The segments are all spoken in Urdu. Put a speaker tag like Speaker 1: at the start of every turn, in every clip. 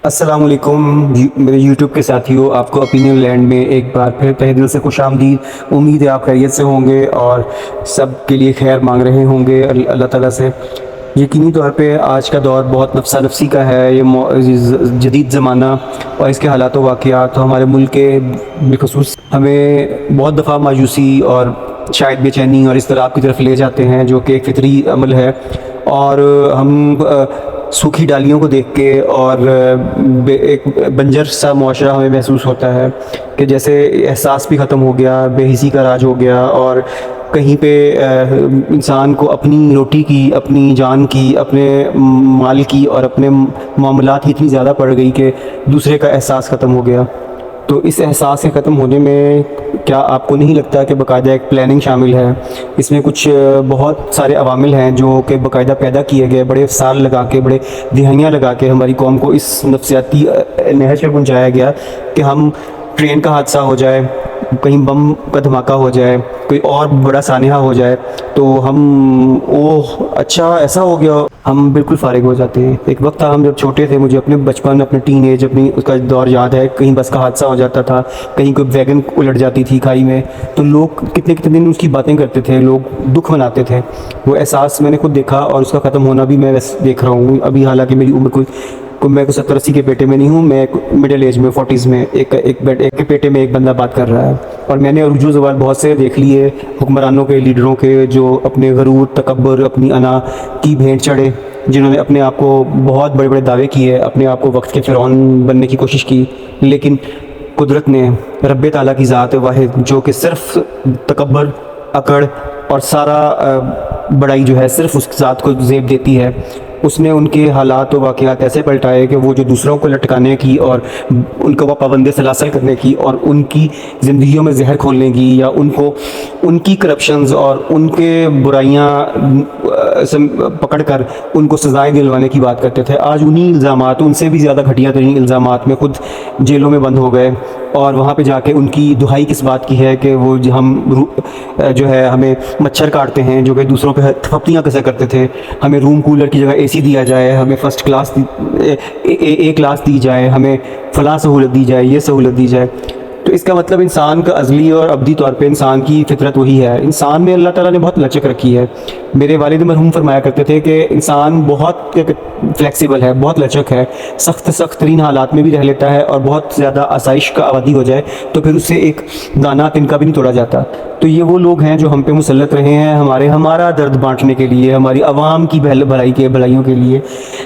Speaker 1: السلام علیکم میرے یوٹیوب کے ساتھیوں، آپ کو اوپینین لینڈ میں ایک بار پھر تہہ دل سے خوش آمدید۔ امید ہے آپ خیریت سے ہوں گے اور سب کے لیے خیر مانگ رہے ہوں گے اللہ تعالیٰ سے۔ یقینی طور پہ آج کا دور بہت نفسا نفسی کا ہے، یہ جدید زمانہ اور اس کے حالات و واقعات ہمارے ملک کے بالخصوص ہمیں بہت دفعہ مایوسی اور شاید بے چینی اور اضطراب کی طرف لے جاتے ہیں، جو کہ ایک فطری عمل ہے۔ اور ہم سوکھی ڈالیوں کو دیکھ کے اور ایک بنجر سا معاشرہ ہمیں محسوس ہوتا ہے کہ جیسے احساس بھی ختم ہو گیا، بے حسی کا راج ہو گیا، اور کہیں پہ انسان کو اپنی روٹی کی، اپنی جان کی، اپنے مال کی اور اپنے معاملات کی اتنی زیادہ پڑ گئی کہ دوسرے کا احساس ختم ہو گیا۔ تو اس احساس کے ختم ہونے میں کیا آپ کو نہیں لگتا کہ باقاعدہ ایک پلاننگ شامل ہے؟ اس میں کچھ بہت سارے عوامل ہیں جو کہ باقاعدہ پیدا کیے گئے، بڑے سال لگا کے، بڑے دہائیاں لگا کے ہماری قوم کو اس نفسیاتی نہج پہ پہنچایا گیا کہ ہم ٹرین کا حادثہ ہو جائے، کہیں بم کا دھماکہ ہو جائے، کوئی اور بڑا سانحہ ہو جائے تو ہم اچھا ایسا ہو گیا، ہم بالکل فارغ ہو جاتے ہیں۔ ایک وقت تھا ہم جب چھوٹے تھے، مجھے اپنے بچپن، اپنے ٹین ایج، اپنی اس کا دور یاد ہے، کہیں بس کا حادثہ ہو جاتا تھا، کہیں کوئی ویگن الٹ جاتی تھی کھائی میں، تو لوگ کتنے کتنے دن اس کی باتیں کرتے تھے، لوگ دکھ مناتے تھے۔ وہ احساس میں نے خود دیکھا اور اس کا ختم ہونا بھی میں دیکھ رہا ہوں ابھی، حالانکہ میری عمر میں 70-80 کے پیٹے میں نہیں ہوں، میں مڈل ایج میں 40s میں، ایک کے پیٹے میں ایک بندہ بات کر رہا ہے۔ اور میں نے عروج و زوال بہت سے دیکھ لیے حکمرانوں کے، لیڈروں کے، جو اپنے غرور، تکبر، اپنی انا کی بھینٹ چڑھے، جنہوں نے اپنے آپ کو بہت بڑے بڑے دعوے کیے، اپنے آپ کو وقت کے فرعون بننے کی کوشش کی، لیکن قدرت نے، رب تعالیٰ کی ذات واحد جو کہ صرف تکبر، اکڑ اور سارا بڑائی جو ہے صرف اس ذات کو زیب دیتی ہے، اس نے ان کے حالات و واقعات ایسے پلٹائے کہ وہ جو دوسروں کو لٹکانے کی اور ان کو پابند سلاسل کرنے کی اور ان کی زندگیوں میں زہر کھولنے کی، یا ان کو ان کی کرپشنز اور ان کے برائیاں پکڑ کر ان کو سزائیں دلوانے کی بات کرتے تھے، آج انہی الزامات، ان سے بھی زیادہ گھٹیا ترین الزامات میں خود جیلوں میں بند ہو گئے، اور وہاں پہ جا کے ان کی دہائی کس بات کی ہے کہ وہ ہم جو ہے ہمیں مچھر کاٹتے ہیں، جو کہ دوسروں پہ تھپڑیاں کیسے کرتے تھے، ہمیں روم کولر کی جگہ اے سی دیا جائے، ہمیں فرسٹ کلاس اے کلاس دی جائے، ہمیں فلاں سہولت دی جائے، یہ سہولت دی جائے۔ تو اس کا مطلب انسان کا ازلی اور ابدی طور پہ انسان کی فطرت وہی ہے۔ انسان میں اللہ تعالیٰ نے بہت لچک رکھی ہے۔ میرے والد مرحوم فرمایا کرتے تھے کہ انسان بہت فلیکسیبل ہے، بہت لچک ہے، سخت ترین حالات میں بھی رہ لیتا ہے، اور بہت زیادہ آسائش کا عادی ہو جائے تو پھر اس سے ایک دانہ تنکا بھی نہیں توڑا جاتا۔ تو یہ وہ لوگ ہیں جو ہم پہ مسلط رہے ہیں ہمارا درد بانٹنے کے لیے، ہماری عوام کی بھلائیوں کے لیے،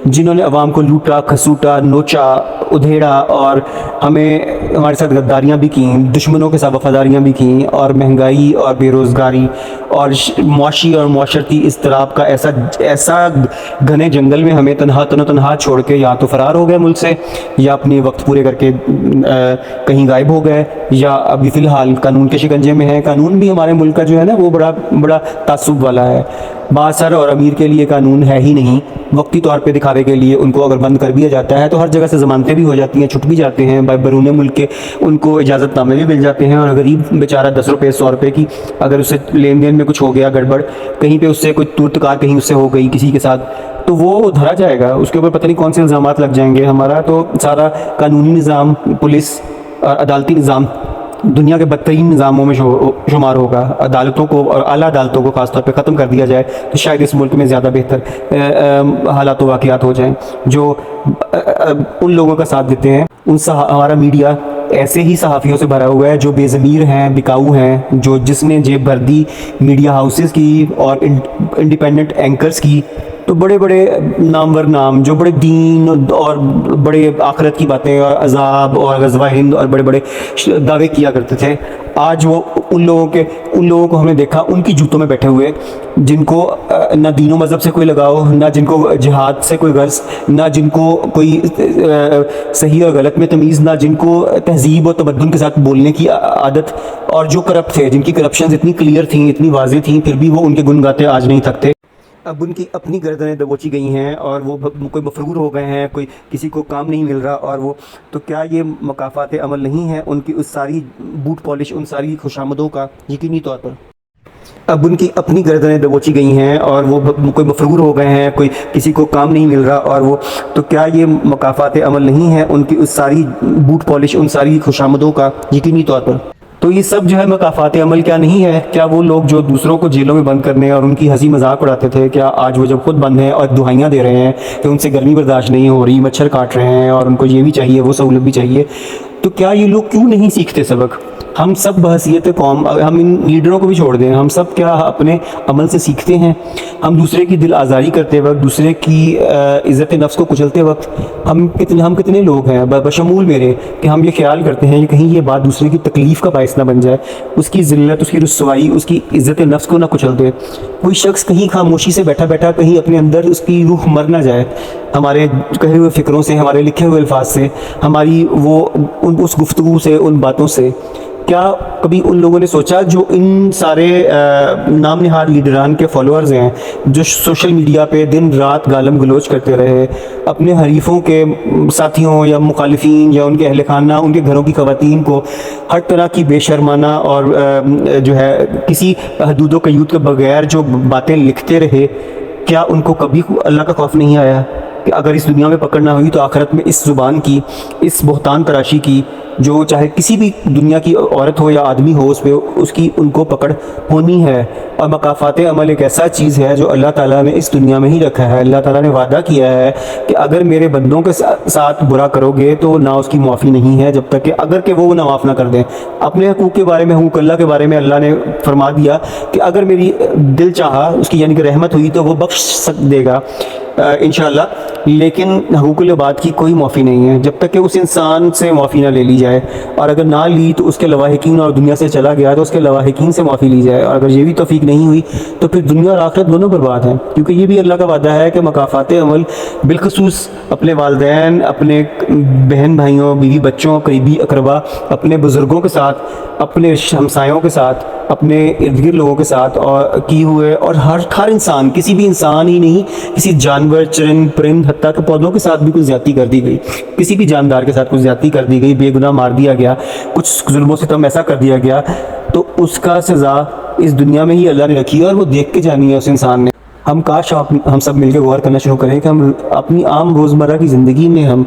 Speaker 1: جنہوں نے عوام کو لوٹا، کھسوٹا، نوچا، ادھیڑا، اور ہمیں ہمارے ساتھ غداریاں بھی کیں، دشمنوں کے ساتھ وفاداریاں بھی کیں، اور مہنگائی اور بے روزگاری اور معاشی اور معاشرتی اضطراب کا ایسا گھنے جنگل میں ہمیں تنہا چھوڑ کے یا تو فرار ہو گئے ملک سے، یا اپنے وقت پورے کر کے کہیں غائب ہو گئے، یا ابھی فی الحال قانون کے شکنجے میں ہیں۔ قانون بھی ہمارے ملک کا جو ہے نا وہ بڑا تعصب والا ہے، بااثر اور امیر کے لیے قانون ہے ہی نہیں، وقتی طور پہ دکھاوے کے لیے ان کو اگر بند کر دیا جاتا ہے تو ہر جگہ سے ضمانتیں بھی ہو جاتی ہیں، چھٹ بھی جاتے ہیں بیرون ملک کے، ان کو اجازت نامے بھی مل جاتے ہیں، اور غریب بیچارہ 10 روپے 100 روپے کی اگر اسے لین دین میں کچھ ہو گیا گڑبڑ، کہیں پہ اس سے کوئی تور تکار کہیں اس سے ہو گئی کسی کے ساتھ، تو وہ دھرا جائے گا، اس کے اوپر پتہ نہیں کون سے الزامات لگ جائیں گے۔ ہمارا تو سارا قانونی نظام، پولیس اور عدالتی نظام دنیا کے بدترین نظاموں میں شمار ہوگا۔ عدالتوں کو اور اعلیٰ عدالتوں کو خاص طور پہ ختم کر دیا جائے تو شاید اس ملک میں زیادہ بہتر حالات و واقعات ہو جائیں۔ جو ان لوگوں کا ساتھ دیتے ہیں، ہمارا میڈیا ایسے ہی صحافیوں سے بھرا ہوا ہے جو بے ضمیر ہیں، بکاؤ ہیں، جس نے جیب بھر دی میڈیا ہاؤسز کی اور انڈیپینڈنٹ اینکرز کی، تو بڑے بڑے نامور نام جو بڑے دین اور بڑے آخرت کی باتیں اور عذاب اور غزوہ ہند اور بڑے بڑے دعوے کیا کرتے تھے، آج وہ ان لوگوں کو ہم نے دیکھا ان کی جوتوں میں بیٹھے ہوئے، جن کو نہ دین و مذہب سے کوئی لگاؤ، نہ جن کو جہاد سے کوئی غرض، نہ جن کو کوئی صحیح اور غلط میں تمیز، نہ جن کو تہذیب و تمدن کے ساتھ بولنے کی عادت، اور جو کرپٹ تھے، جن کی کرپشنز اتنی کلیئر تھیں، اتنی واضح تھیں، پھر بھی وہ ان کے گن گاتے آج نہیں تھکتے۔ اب ان کی اپنی گردنیں دبوچی گئی ہیں اور وہ کوئی مفرور ہو گئے ہیں، کوئی کسی کو کام نہیں مل رہا، اور وہ تو کیا یہ مکافات عمل نہیں ہے ان کی اس ساری بوٹ پالش، ان ساری خوشامدوں کا؟ یقینی طور پر اب ان کی اپنی گردنیں دبوچی گئی ہیں اور وہ کوئی مفرور ہو گئے ہیں, کوئی کسی کو کام نہیں مل رہا, اور وہ تو کیا یہ مکافات عمل نہیں ہے ان کی اس ساری بوٹ پالش, ان ساری خوشامدوں کا؟ یقینی طور پر. تو یہ سب جو ہے مکافات عمل کیا نہیں ہے؟ کیا وہ لوگ جو دوسروں کو جیلوں میں بند کرنے اور ان کی ہنسی مذاق اڑاتے تھے, کیا آج وہ جب خود بند ہیں اور دہائیاں دے رہے ہیں کہ ان سے گرمی برداشت نہیں ہو رہی, مچھر کاٹ رہے ہیں اور ان کو یہ بھی چاہیے وہ سہولت بھی چاہیے, تو کیا یہ لوگ کیوں نہیں سیکھتے سبق؟ ہم سب بحیثیت قوم, ہم ان لیڈروں کو بھی چھوڑ دیں, ہم سب کیا اپنے عمل سے سیکھتے ہیں؟ ہم دوسرے کی دل آزاری کرتے وقت, دوسرے کی عزت نفس کو کچلتے وقت ہم کتنے لوگ ہیں بشمول میرے کہ ہم یہ خیال کرتے ہیں کہ کہیں یہ بات دوسرے کی تکلیف کا باعث نہ بن جائے, اس کی ذلت, اس کی رسوائی, اس کی عزت نفس کو نہ کچل دے. کوئی شخص کہیں خاموشی سے بیٹھا بیٹھا کہیں اپنے اندر اس کی روح مر نہ جائے ہمارے کہے ہوئے فکروں سے, ہمارے لکھے ہوئے الفاظ سے, ہماری اس گفتگو سے, ان باتوں سے. کیا کبھی ان لوگوں نے سوچا جو ان سارے نام نہاد لیڈران کے فالوورز ہیں, جو سوشل میڈیا پہ دن رات گالم گلوچ کرتے رہے, اپنے حریفوں کے ساتھیوں یا مخالفین یا ان کے اہل خانہ, ان کے گھروں کی خواتین کو ہر طرح کی بے شرمانہ اور جو ہے کسی حدود و قیود کے بغیر جو باتیں لکھتے رہے, کیا ان کو کبھی اللہ کا خوف نہیں آیا کہ اگر اس دنیا میں پکڑ نہ ہوئی تو آخرت میں اس زبان کی, اس بہتان تراشی کی, جو چاہے کسی بھی دنیا کی عورت ہو یا آدمی ہو, اس پہ اس کی ان کو پکڑ ہونی ہے. اور مکافات عمل ایک ایسا چیز ہے جو اللہ تعالیٰ نے اس دنیا میں ہی رکھا ہے. اللہ تعالیٰ نے وعدہ کیا ہے کہ اگر میرے بندوں کے ساتھ برا کرو گے تو نہ اس کی معافی نہیں ہے, جب تک کہ اگر کہ وہ نہ معاف نہ کر دیں. اپنے حقوق کے بارے میں, حقوق اللہ کے بارے میں اللہ نے فرما دیا کہ اگر میری دل چاہا, اس کی یعنی کہ رحمت ہوئی تو وہ بخش دے گا انشاءاللہ, لیکن حقوق العباد کی کوئی معافی نہیں ہے جب تک کہ اس انسان سے معافی نہ لے لی جائے, اور اگر نہ لی تو اس کے لواحقین اور دنیا سے چلا گیا تو اس کے لواحقین سے معافی لی جائے, اور اگر یہ بھی توفیق نہیں ہوئی تو پھر دنیا اور آخرت دونوں برباد ہیں. کیونکہ یہ بھی اللہ کا وعدہ ہے کہ مکافات عمل بالخصوص اپنے والدین, اپنے بہن بھائیوں, بیوی بچوں, قریبی اقربا, اپنے بزرگوں کے ساتھ, اپنے ہمسایوں کے ساتھ, اپنے ارد گرد لوگوں کے ساتھ اور کی ہوئے, اور ہر انسان, کسی بھی انسان ہی نہیں, کسی جانور, چرند پرند, حتیٰ کہ پودوں کے ساتھ بھی کچھ زیادتی کر دی گئی, کسی بھی جاندار کے ساتھ کچھ زیادتی کر دی گئی, بے گناہ مار دیا گیا, کچھ ظلم و ستم ایسا کر دیا گیا, تو اس کا سزا اس دنیا میں ہی اللہ نے رکھی ہے اور وہ دیکھ کے جانی ہے اس انسان نے. ہم کاش ہم سب مل کے غور کرنا شروع کریں کہ ہم اپنی عام روزمرہ کی زندگی میں ہم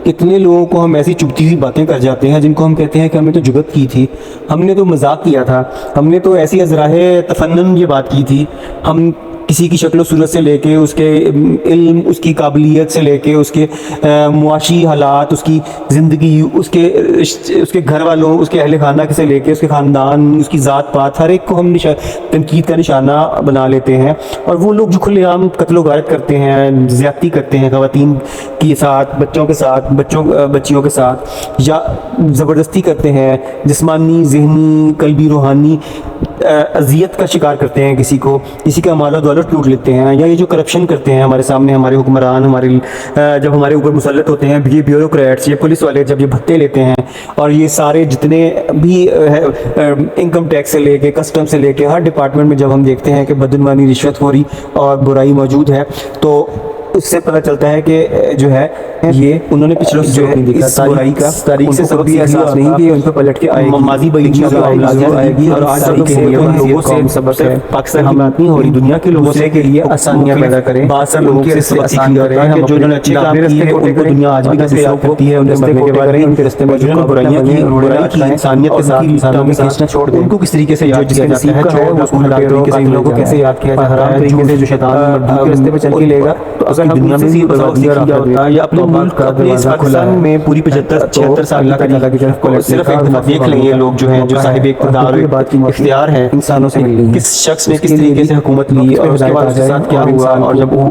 Speaker 1: کتنے لوگوں کو ہم ایسی چبھتی ہوئی باتیں کر جاتے ہیں جن کو ہم کہتے ہیں کہ ہم نے تو جرات کی تھی, ہم نے تو مذاق کیا تھا, ہم نے تو ایسی ازراہ تفنن یہ بات کی تھی, ہم کسی کی شکل و صورت سے لے کے, اس کے علم, اس کی قابلیت سے لے کے, اس کے معاشی حالات, اس کی زندگی, اس کے گھر والوں, اس کے اہل خانہ سے لے کے اس کے خاندان, اس کی ذات پات, ہر ایک کو ہم تنقید کا نشانہ بنا لیتے ہیں. اور وہ لوگ جو کھلے عام قتل و غارت کرتے ہیں, زیادتی کرتے ہیں خواتین کے ساتھ, بچوں کے ساتھ, بچیوں کے ساتھ, یا زبردستی کرتے ہیں, جسمانی, ذہنی, قلبی, روحانی اذیت کا شکار کرتے ہیں کسی کو, کسی کا مال و دولت لوٹ لیتے ہیں, یا یہ جو کرپشن کرتے ہیں ہمارے سامنے, ہمارے حکمران, جب ہمارے اوپر مسلط ہوتے ہیں, یہ بیوروکریٹس, یہ پولیس والے جب یہ بھتے لیتے ہیں, اور یہ سارے جتنے بھی انکم ٹیکس سے لے کے, کسٹم سے لے کے, ہر ڈپارٹمنٹ میں جب ہم دیکھتے ہیں کہ بدعنوانی, رشوت خوری اور برائی موجود ہے, تو اس سے پتہ چلتا ہے کہ جو ہے یہ انہوں نے پچھلوں سے اس برائی کا تاریخ سے سبق بھی احساس نہیں کہ ان پہ پلٹ کے آئے گی, ماضی بلندیوں کا آئے گی, اور آج تک کے لوگوں سے صبر سے پاکستان کی بات نہیں ہو رہی, دنیا کے لوگوں سے کے لیے آسانیاں پیدا کریں. بعض سب لوگوں سے سبق سیکھ رہے ہیں کہ جو انہوں نے اچھے کام کیے ان کو دنیا آج بھی کیسے یاد کرتی ہے, ان کے مرنے کے بعد ان کے راستے میں جو برائیاں کی, برائی کی, انسانیت کے ساتھ انسانوں کے کھینچنا چھوڑ دیں, ان کو کس طریقے سے یاد کیا جاتا ہے, جو اس کو ہلاک طریقے سے ان لوگوں کو کیسے یاد کیا جاتا ہے, طریقے سے جو شیطان مردود کے راستے پہ چل کے لے گا, تو اگر دنیا میں بھی یا اپنے ملک, اپنے اس پاکستان میں پوری 75-76 سال کی صرف ایک دفعہ دیکھ لیں یہ لوگ جو ہیں, جو صاحب اقتدار اختیار ہیں, انسانوں سے کس شخص نے کس طریقے سے حکومت لی, اور اس کے بعد اس کے ساتھ کیا ہوا, اور جب وہ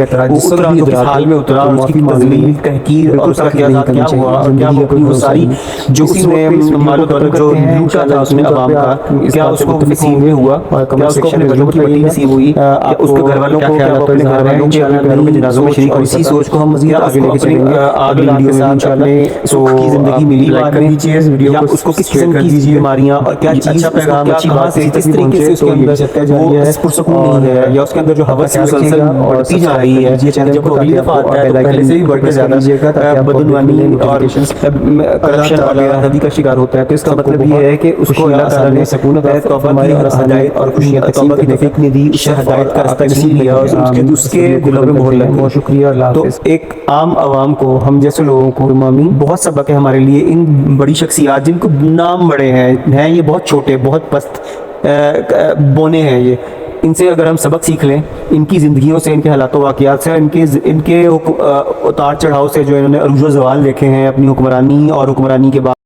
Speaker 1: اترا تو کس حال میں اترا, اور اس کی تذلیل, تحقیر, اور اس کا کیا ہوا, اور کیا وہ ساری جو اس نے مال و دولت جو لوٹا تھا اس نے عوام کا, کیا اس کو نصیب ہوا, کیا اس کو اپنے بچوں کی نصیب ہوئی, اس کے گھر والوں کو, کیا وہ اپنے گھر والوں کے جنازوں میں شریک ہو سکا۔ اسی سوچ کو ہم مزید آگے لے کے چلیں گے اگلی ویڈیو میں انشاءاللہ۔ سکھ کی زندگی ملی لائک کر دیجیے اس ویڈیو کو، اس کو کس قسم کی بیماریاں اور کیا چیز پیغام اچھی بات سے کس طریقے سے اس کے اندر وہ پرسکون نہیں ہے، یا اس کے اندر جو ہوس مسلسل بڑھتی جا رہی ہے، جب وہ اگلی دفعہ آتا ہے تو پہلے سے بھی بڑھ کے زیادہ بدعنوانی اور کرپشن وغیرہ کا شکار ہوتا ہے۔ تو اس کا مطلب یہ ہے کہ اس کو اللہ تعالیٰ نے سکونت اور توبہ کی ہدایت اور خوشیاں توبہ کی توفیق نے دی، اس سے ہدایت کا راستہ نصیب کیا اور اس کے دلوں میں مہر لگ گئی۔ بہت شکریہ، اللہ حافظ۔ تو ایک عام عوام کو، ہم جیسے لوگوں کو بہت سبق ہے ہمارے لیے ان بڑی شخصیات جن کو نام بڑے ہیں یہ بہت چھوٹے، بہت پست بونے ہیں، یہ ان سے اگر ہم سبق سیکھ لیں، ان کی زندگیوں سے، ان کے حالات و واقعات سے، ان کے اتار چڑھاؤ سے جو انہوں نے عروج و زوال دیکھے ہیں اپنی حکمرانی اور حکمرانی کے بعد